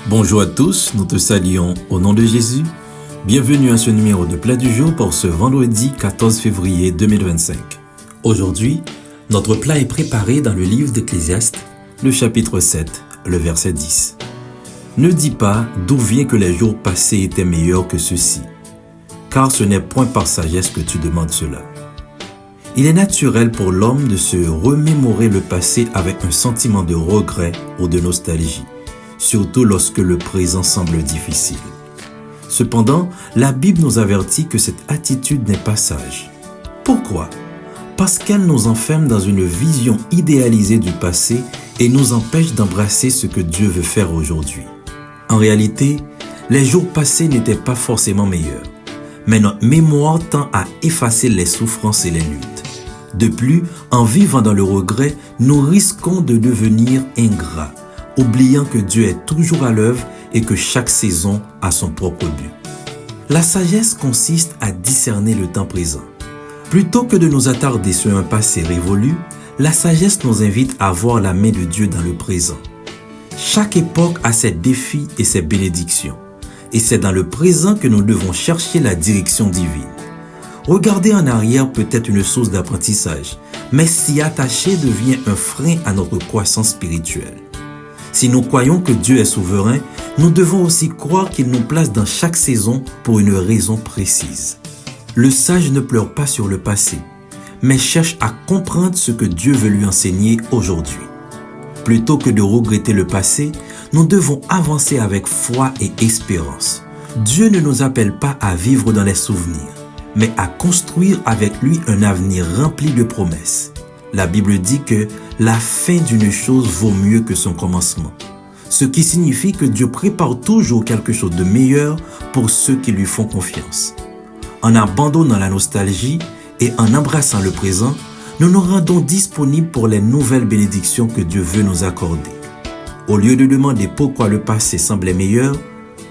Bonjour à tous, nous te saluons au nom de Jésus. Bienvenue à ce numéro de Plat du jour pour ce vendredi 14 février 2025. Aujourd'hui, notre plat est préparé dans le livre d'Ecclésiaste, le chapitre 7, le verset 10. Ne dis pas d'où vient que les jours passés étaient meilleurs que ceux-ci, car ce n'est point par sagesse que tu demandes cela. Il est naturel pour l'homme de se remémorer le passé avec un sentiment de regret ou de nostalgie, surtout lorsque le présent semble difficile. Cependant, la Bible nous avertit que cette attitude n'est pas sage. Pourquoi? Parce qu'elle nous enferme dans une vision idéalisée du passé et nous empêche d'embrasser ce que Dieu veut faire aujourd'hui. En réalité, les jours passés n'étaient pas forcément meilleurs, mais notre mémoire tend à effacer les souffrances et les luttes. De plus, en vivant dans le regret, nous risquons de devenir ingrats, oubliant que Dieu est toujours à l'œuvre et que chaque saison a son propre but. La sagesse consiste à discerner le temps présent. Plutôt que de nous attarder sur un passé révolu, la sagesse nous invite à voir la main de Dieu dans le présent. Chaque époque a ses défis et ses bénédictions, et c'est dans le présent que nous devons chercher la direction divine. Regarder en arrière peut être une source d'apprentissage, mais s'y attacher devient un frein à notre croissance spirituelle. Si nous croyons que Dieu est souverain, nous devons aussi croire qu'il nous place dans chaque saison pour une raison précise. Le sage ne pleure pas sur le passé, mais cherche à comprendre ce que Dieu veut lui enseigner aujourd'hui. Plutôt que de regretter le passé, nous devons avancer avec foi et espérance. Dieu ne nous appelle pas à vivre dans les souvenirs, mais à construire avec lui un avenir rempli de promesses. La Bible dit que la fin d'une chose vaut mieux que son commencement, ce qui signifie que Dieu prépare toujours quelque chose de meilleur pour ceux qui lui font confiance. En abandonnant la nostalgie et en embrassant le présent, nous nous rendons disponibles pour les nouvelles bénédictions que Dieu veut nous accorder. Au lieu de demander pourquoi le passé semblait meilleur,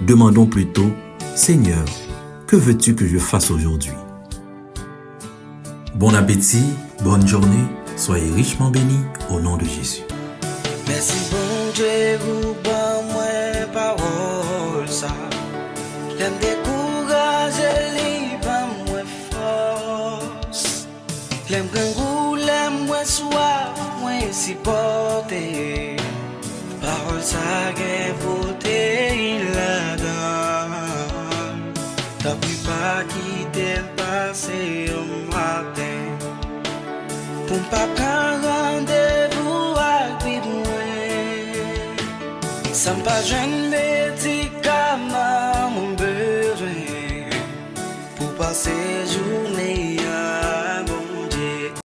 demandons plutôt « Seigneur, que veux-tu que je fasse aujourd'hui ?» Bon appétit, bonne journée, soyez richement bénis au nom de Jésus. Merci bon Dieu pour bon moi parole ça. L'aime décourager li pas moi force. L'aime quand l'aime moi soif moi supporter. Parole ça gain beauté là-dedans. T'as pu pas quitter le passé au matin. Pour pas prendre rendez-vous avec moi. Sans pas jeune médicament mon besoin. Pour passer journée